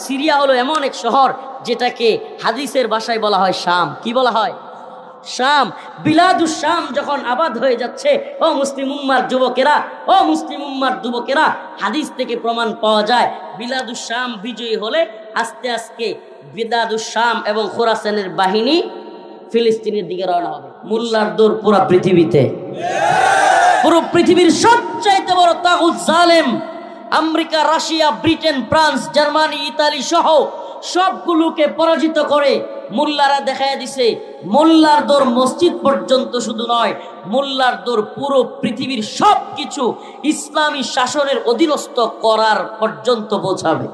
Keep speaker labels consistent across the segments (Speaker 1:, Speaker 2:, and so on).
Speaker 1: Syria হলো এমন এক শহর যেটাকে হাদিসের ভাষায় বলা হয় শাম। কি বলা হয়? শাম। বিলাদুস শাম যখন আবাদ হয়ে যাচ্ছে, ও মুসলিম উম্মার যুবকেরা, ও মুসলিম উম্মার যুবকেরা, হাদিস থেকে প্রমাণ পাওয়া যায় বিলাদুস শাম বিজয়ী হলে আস্তে আস্তে বিলাদুস শাম এবং খোরাসানের বাহিনী ফিলিস্তিনের দিকে রওনা হবে। মোল্লার দৌড় পুরো পৃথিবীতে, পুরো পৃথিবীর সবচাইতে বড় তাগুত জালেম America, Russia, Britain, France, Germany, Italy সহ সবগুলোকে পরাজিত করে মোল্লারা দেখায় দিছে মোল্লার দৌড় মসজিদ পর্যন্ত শুধু নয়, মোল্লার দৌড় পুরো পৃথিবীর সবকিছু ইসলামী শাসনের অধীনস্থ করার পর্যন্ত পৌঁছাবে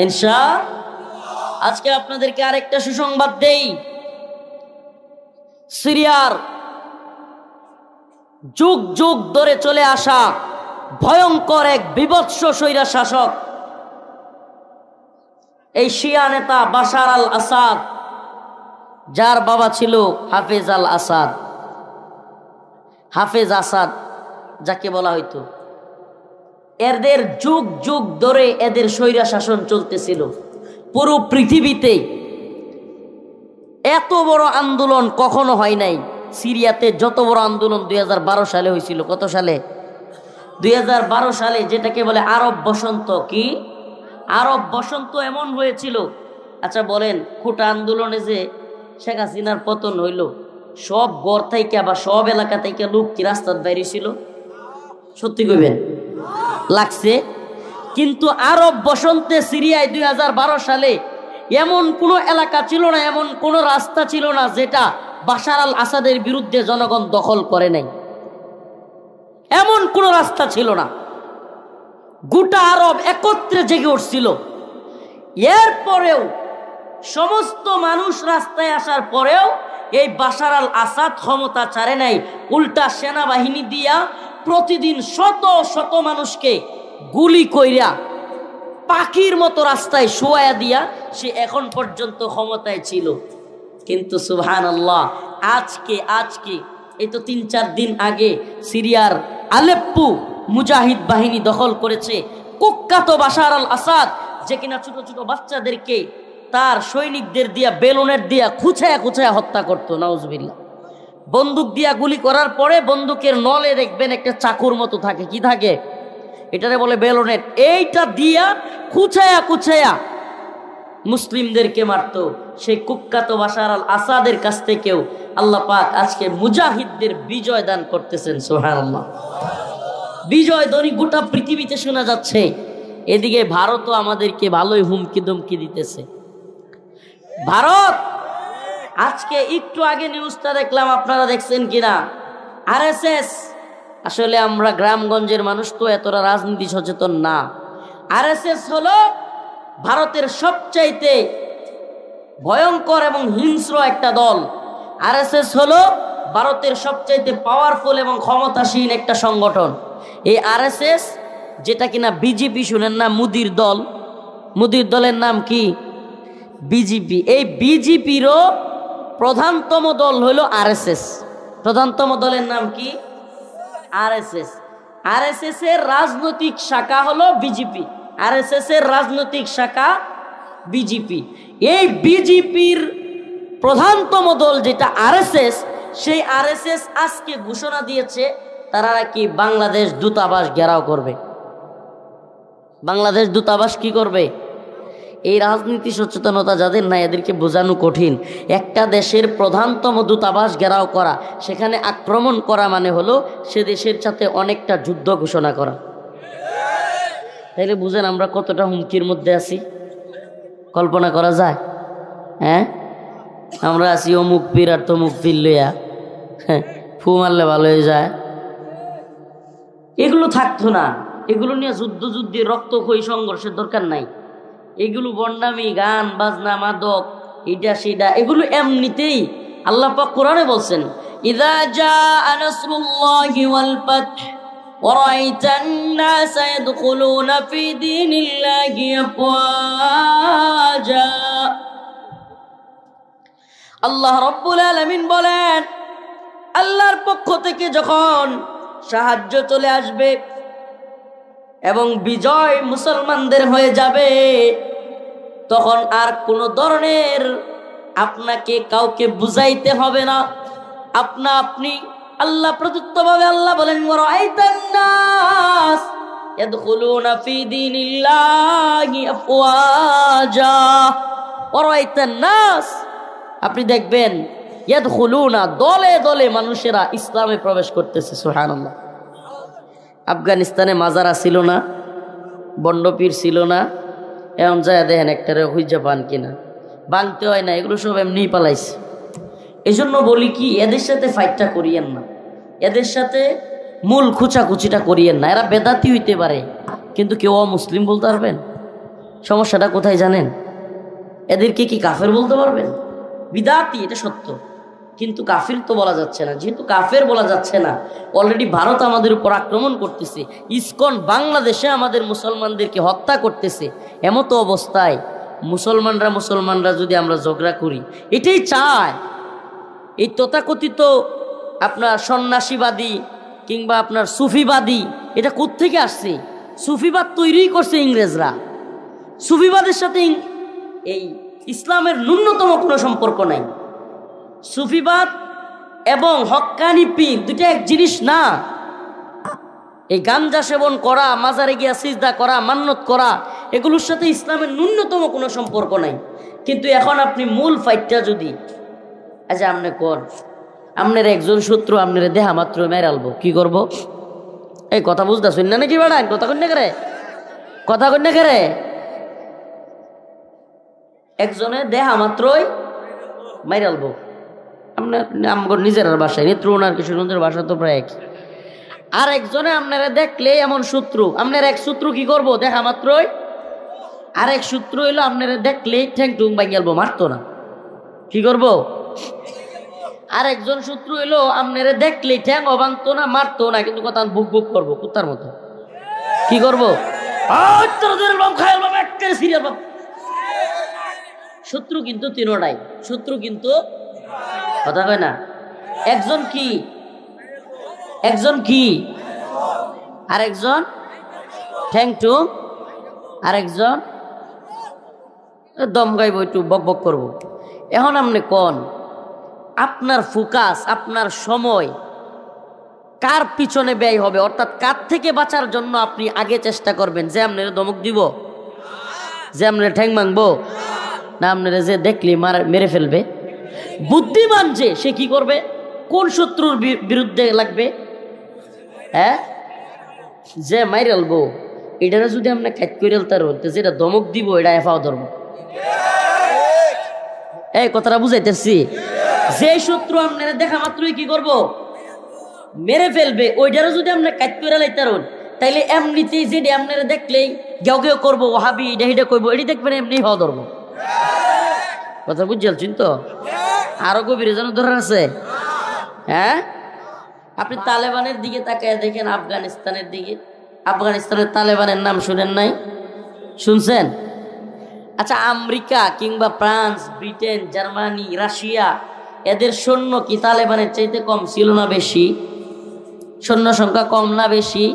Speaker 1: ইনশাআল্লাহ। আজকে আপনাদেরকে আরেকটা সুসংবাদ দেই। সিরিয়ার যুগ যুগ ধরে চলে আসা ভয়ঙ্কর এক বিভৎস স্বৈরা শাসক, এই শিয়া নেতা বাশার আল আসাদ, যার বাবা ছিল হাফেজ আল আসাদ, হাফেজ আসাদ যাকে বলা হইতো, এদের যুগ যুগ ধরে এদের স্বৈরা শাসন চলতেছিল পুরো পৃথিবীতে। এত বড় আন্দোলন কখনো হয় নাই সিরিয়াতে। যত বড় আন্দোলন 2012 সালে হয়েছিল। কত সালে? 2012 সালে, যেটাকে বলে আরব বসন্ত। কি আরব বসন্ত এমন হয়েছিল। আচ্ছা বলেন, কোটা আন্দোলনে যে শেখ হাসিনার পতন হইল, সব গড় থেকে বা সব এলাকা থেকে লোক কি রাস্তার বাইরে ছিল? সত্যি কইবেন? লাগছে। কিন্তু আরব বসন্তে সিরিয়ায় 2012 সালে এমন কোনো এলাকা ছিল না, এমন কোনো রাস্তা ছিল না যেটা বাশার আল আসাদের বিরুদ্ধে জনগণ দখল করে নাই। এমন কোনো রাস্তা ছিল না। গোটা আরব একত্রে জেগে উঠছিল। এরপরেও সমস্ত মানুষ রাস্তায় আসার পরেও এই বাশার আল আসাদ ক্ষমতা ছাড়ে নাই। উল্টা সেনাবাহিনী দিয়া প্রতিদিন শত শত মানুষকে গুলি কইরা পাখির মতো রাস্তায় শোয়া দিয়া সে এখন পর্যন্ত ক্ষমতায় ছিল। কিন্তু সুবহানাল্লাহ, আজকে এই তো 3-4 দিন আগে সিরিয়ার আলেপ্পো মুজাহিদ বাহিনী দখল করেছে। কুখ্যাত বাশার আল আসাদ, যে কিনা ছোট ছোট বাচ্চাদেরকে তার সৈনিকদের দিয়া বেলুনের দিয়া খুঁচায়া খুঁচায়া হত্যা করতো। নাউজুবিল্লাহ। বন্দুক দিয়া গুলি করার পরে বন্দুকের নলে দেখবেন একটা চাকুর মতো থাকে। কি থাকে? এটারে বলে বেলুনেট। এইটা দিয়া খুঁচায়া খুঁচায়া মুসলিমদেরকে মারত। সেই কুখ্যাত বাশার আল আসাদের কাছ থেকেও আল্লাহ পাক আজকে মুজাহিদদের বিজয় দান করতেছেন। সুবহানাল্লাহ। বিজয় ধ্বনি গোটা পৃথিবীতে শোনা যাচ্ছে। এদিকে ভারতও আমাদেরকে ভালোই হুমকি ধমকি দিতেছে। ভারত আজকে একটু আগে নিউজটা দেখলাম, আপনারা দেখছেন কিনা? আরএসএস, আসলে আমরা গ্রামগঞ্জের মানুষ তো এতটা রাজনীতি সচেতন না। আরএসএস হলো ভারতের সবচাইতে ভয়ঙ্কর এবং হিংস্র একটা দল। আরএসএস হলো ভারতের সবচাইতে পাওয়ারফুল এবং ক্ষমতাসীন একটা সংগঠন। এই আরএসএস, যেটা কিনা বিজেপি, শুনেন না, মোদির দল। মোদির দলের নাম কি? বিজেপি। এই বিজেপিরও প্রধানতম দল হলো আরএসএস। প্রধানতম দলের নাম কি? আরএসএস। আরএসএস এর রাজনৈতিক শাখা হলো বিজেপি। আরএসএস এর রাজনৈতিক শাখা বিজেপি। এই বিজেপির প্রধানতম দল যেটা আরএসএস, সেই আরএসএস আজকে ঘোষণা দিয়েছে তারা কি বাংলাদেশ দূতাবাস ঘেরাও করবে। বাংলাদেশ দূতাবাস কি করবে? এই রাজনীতি সচেতনতা যাদের নাই এদেরকে বোঝানো কঠিন। একটা দেশের প্রধানতম দূতাবাস ঘেরাও করা, সেখানে আক্রমণ করা মানে হলো সে দেশের সাথে অনেকটা যুদ্ধ ঘোষণা করা। তাইলে বুঝেন আমরা কতটা হুমকির মধ্যে আছি, কল্পনা করা যায়? হ্যাঁ, আমরা আছি অমুক পীর আর তমুক পীর লইয়া, হ্যাঁ, ফু মারলে ভালো হয়ে যায়। এগুলো থাকতো না। এগুলো নিয়ে যুদ্ধে রক্তক্ষয়ী সংঘর্ষের দরকার নাই। এগুলো বন্ডামি, গান বাজনা, মাদক, এটা সেটা, এগুলো এমনিতেই আল্লাহ পাক কোরআনে বলছেন, ইযা জাআ নাসরুল্লাহি ওয়াল ফাth ওয়া রাআইতান নাসা ইয়াদখুলুনা ফি দীনিল্লাহি আফওয়াজা। আল্লাহ রাব্বুল আলামিন বলেন, আল্লাহর পক্ষ থেকে যখন সাহায্য চলে আসবে, এবং বিজয় মুসলমানদের হয়ে যাবে, তখন আর কোনো ধরনের আপনাকে কাউকে বুঝাইতে হবে না, আপনি আল্লাহ প্রদত্তভাবে আল্লাহ বলেন ওয়ারাআইতান নাস ইয়াদখুলুনা ফি দীনিল্লাহি আফওয়াজা। ওয়ারাআইতান নাস, আপনি দেখবেন ইয়াদখুলুনা, দলে দলে মানুষেরা ইসলামে প্রবেশ করতেছে। সুবহানাল্লাহ। আফগানিস্তানে মাজারা ছিল না, বন্ডপীর ছিল না, এখন যায় দেখেন একটারে হুইজা পান কিনা, ভাঙতে হয় না, এগুলো সব এমনিই পালাইছে। এই জন্য বলি কি, এদের সাথে ফাইটটা করিয়েন না, এদের সাথে মূল খুচাখুচিটা করিয়েন না। এরা বেদাতি হইতে পারে, কিন্তু কেউ অমুসলিম বলতে পারবেন? সমস্যাটা কোথায় জানেন? এদেরকে কি কাফের বলতে পারবেন? বিদাতি, এটা সত্য, কিন্তু কাফির তো বলা যাচ্ছে না। যেহেতু কাফের বলা যাচ্ছে না, অলরেডি ভারত আমাদের উপর আক্রমণ করতেছে, ইসকন বাংলাদেশে আমাদের মুসলমানদেরকে হত্যা করতেছে। এমতো অবস্থায় মুসলমানরা যদি আমরা ঝগড়া করি, এটাই চায়। এই তথাকথিত আপনার সন্ন্যাসীবাদী কিংবা আপনার সুফিবাদী, এটা কোত্থেকে আসছে? সুফিবাদ তৈরি করছে ইংরেজরা। সুফিবাদের সাথে এই ইসলামের ন্যূনতম কোনো সম্পর্ক নাই। সুফিবাদ এবং হক্কানি পীর দুটো এক জিনিস না। এই গাঞ্জা সেবন করা, মাজারে গিয়া সিজদা করা, মান্নত করা, এগুলোর সাথে ইসলামের ন্যূনতম কোনো সম্পর্ক নাই। কিন্তু এখন আপনি মূল ফাইটটা যদি, আচ্ছা আপনি কর, আপনার একজন শত্রু আপনার দেহা মাত্র মেরালবো, কি করব? এই কথা বুঝতেছেন না নাকি বেড়ান? কথা কন্যা করে একজনে দেহা মাত্রই মাইরালবো। আপনার নিজের বাসায় নেত্রকোনার কিশোরগঞ্জের বাসা তো প্রায় একই। আর একজনে আপনারা দেখলে এমন শত্রু, আপনার এক শত্রু কি করব? দেখা মাত্রই আর এক শত্রু হইলো আপনারা দেখলে ঠ্যাং টুং ভাঙিয়ালবো, মারতো না, কি করব? আর একজন শত্রু হইলো আপনারা দেখলে ঠ্যাং ভাঙতো না, মারতো না, কিন্তু কথা বুক বুক করবো কুত্তার মতো, কি করবো? শত্রু কিন্তু তিনোটাই, শত্রু কিন্তু কথা কয় না। একজন কি আরেকজন ঠ্যাং টু, আরেকজন দম গাইব, একটু বক বক করবো। এখন আপনি কোন আপনার ফোকাস, আপনার সময় কার পিছনে ব্যয় হবে? অর্থাৎ কার থেকে বাঁচার জন্য আপনি আগে চেষ্টা করবেন? যে আপনার দমক দিব, যে আপনার ঠ্যাং ভাঙবো, না আপনারা যে দেখলি মেরে ফেলবে? বুদ্ধিমান যে, সে কি করবে? কোন শত্রুর বিরুদ্ধে লাগবে? হ্যাঁ, যে মাইরালবো, এটারে যদি আমরা খাইত করে বলতে, যেটা দমক দিব এটা এফাও ধরবো। এই কথাটা বুঝাইতেছি? যে শত্রু আপনারা দেখা মাত্রই কি করব? মেরে ফেলবে। ওইটারও যদি আমরা কাইত করে লাইতারুন, তাইলে এমনিতেই যে আপনারা দেখলেই গেও গেও করবো, হাবি এটা হিটা করবো, এটি দেখবেন এমনি হওয়া ধরবো। কথা বুঝছেন তো? আরো গভীরে যেন ধরার আছে। হ্যাঁ, আপনি তালেবানের দিকে তাকায় দেখেন, আফগানিস্তানের দিকে। আফগানিস্তানের তালেবানের নাম শুনেন নাই? শুনছেন? আচ্ছা, আমেরিকা কিংবা ফ্রান্স, ব্রিটেন, জার্মানি, রাশিয়া, এদের সৈন্য কি তালেবানের চাইতে কম ছিল না বেশি? সৈন্য সংখ্যা কম না বেশি?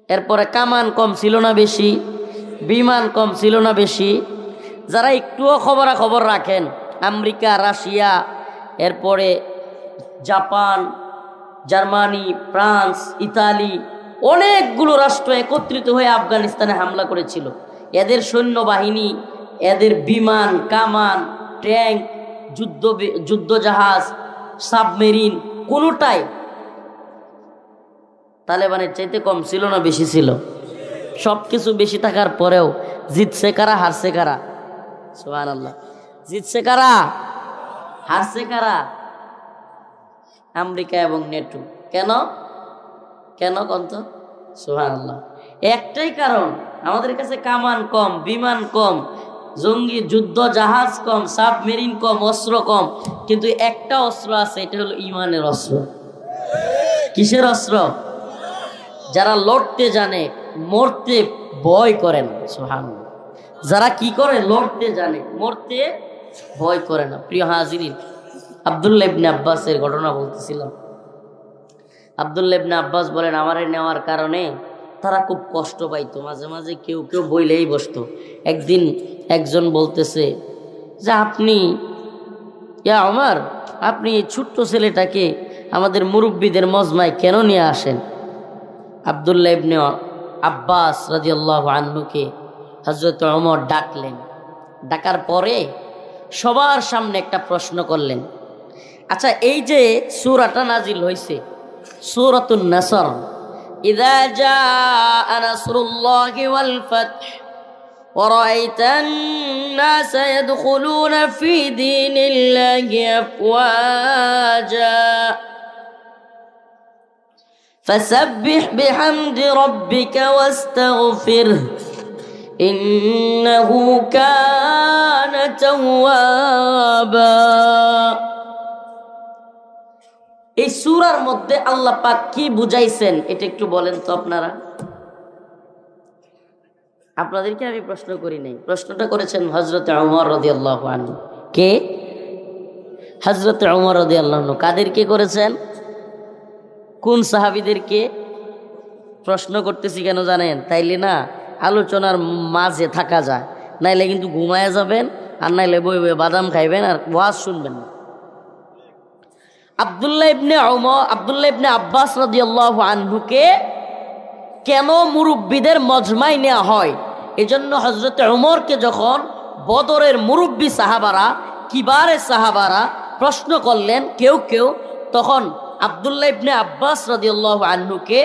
Speaker 1: এরপরে কামান কম ছিল না বেশি? বিমান কম ছিল না বেশি? যারা একটুও খবরাখবর রাখেন, আমেরিকা, রাশিয়া, এরপরে জাপান, জার্মানি, ফ্রান্স, ইতালি, অনেকগুলো রাষ্ট্র একত্রিত হয়ে আফগানিস্তানে হামলা করেছিল। এদের সৈন্যবাহিনী, এদের বিমান, কামান, ট্যাঙ্ক, যুদ্ধজাহাজ, সাবমেরিন, কোনোটাই তালেবানের চাইতে কম ছিল না বেশি ছিল? সব কিছু বেশি থাকার পরেও জিতছে কারা, হারছে কারা? সুবহানাল্লাহ। জিতছে কারা, হারছে কারা? আমেরিকা এবং নেটো। কেন কন্ত? সুবহানাল্লাহ। একটাই কারণ, আমাদের কাছে কামান কম, বিমান কম, জঙ্গি যুদ্ধ জাহাজ কম, সাবমেরিন কম, অস্ত্র কম, কিন্তু একটা অস্ত্র আছে, এটা হলো ঈমানের অস্ত্র। কিসের অস্ত্র? যারা লড়তে জানে, মরতে ভয় করে না। সুবহানাল্লাহ। যারা কি করে? লড়তে জানে, মরতে ভয় করে না। প্রিয় হাজিরিন, আব্দুল্লাহ ইবনে আব্বাসের ঘটনা বলতেছিলাম। আব্দুল্লাহ ইবনে আব্বাস বলেন আমারে নেওয়ার কারণে তারা খুব কষ্ট পাইতো, মাঝে মাঝে কেউ কেউ বইলেই বসতো। একদিন একজন বলতেছে যে আপনি ইয়া ওমর, আপনি এই ছোট্ট ছেলেটাকে আমাদের মুরব্বীদের মজমায় কেন নিয়ে আসেন? আব্দুল্লাহ ইবনে আব্বাস রাদিয়াল্লাহু আনহুকে হযরত ওমর ডাকলেন। ডাকার পরে সবার সামনে একটা প্রশ্ন করলেন। আচ্ছা, এই যে সূরাটা নাজিল হয়েছে, সূরাতুন নাসর, ইযা জাআ নাসরুল্লাহি ওয়াল ফাতহ ওয়া রাআইতান নাসা ইয়াদখুলুনা ফি দীনিল্লাহি আফওয়াজা ফাসাব্বিহ বিহামদি রাব্বিকা ওয়াস্তাগফিরহ ইন্নাহু কানা তাওয়াবা। এই সূরার মধ্যে আল্লাহ পাক কি বুঝাইছেন এটা একটু বলেন তো আপনারা। আপনাদেরকে আমি প্রশ্ন করি নাই, প্রশ্নটা করেছেন হযরত ওমর রাদিয়াল্লাহু আনহু। কে? হযরত ওমর রাদিয়াল্লাহু আনহু। কাদেরকে করেছেন? কোন সাহাবীদেরকে? প্রশ্ন করতেছি কেন জানেন? তাইলে না আলোচনার মাঝে থাকা যায়, নাইলে কিন্তু ঘুমায় যাবেন, আর নাইলে বই বই বাদাম খাইবেন আর ওয়াজ শুনবেন না। আব্দুল্লাহ ইবনে আব্বাস রাদিয়াল্লাহু আনহুকে কেন মুরব্বীদের মজমায় নেওয়া হয়? এজন্য হযরত ওমরকে যখন বদরের মুরব্বী সাহাবারা, কিবারে সাহাবারা প্রশ্ন করলেন কেউ কেউ, তখন আব্দুল্লাহ ইবনে আব্বাস রাদিয়াল্লাহু আনহুকে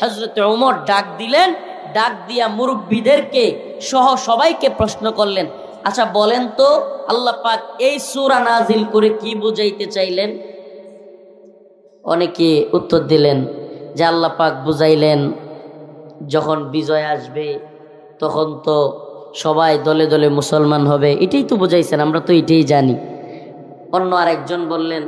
Speaker 1: হযরত ওমর ডাক দিলেন। ডাক দিয়া মুরব্বীদেরকে সহ সবাইকে প্রশ্ন করলেন, আচ্ছা বলেন তো আল্লাহ পাক এই সূরা নাজিল করে কি বুঝাইতে চাইলেন? অনেকে উত্তর দিলেন যে আল্লাহ পাক বুঝাইলেন যখন বিজয় আসবে তখন তো সবাই দলে দলে মুসলমান হবে, এটাই তো বুঝাইছেন, আমরা তো এটাই জানি। অন্য আরেকজন বললেন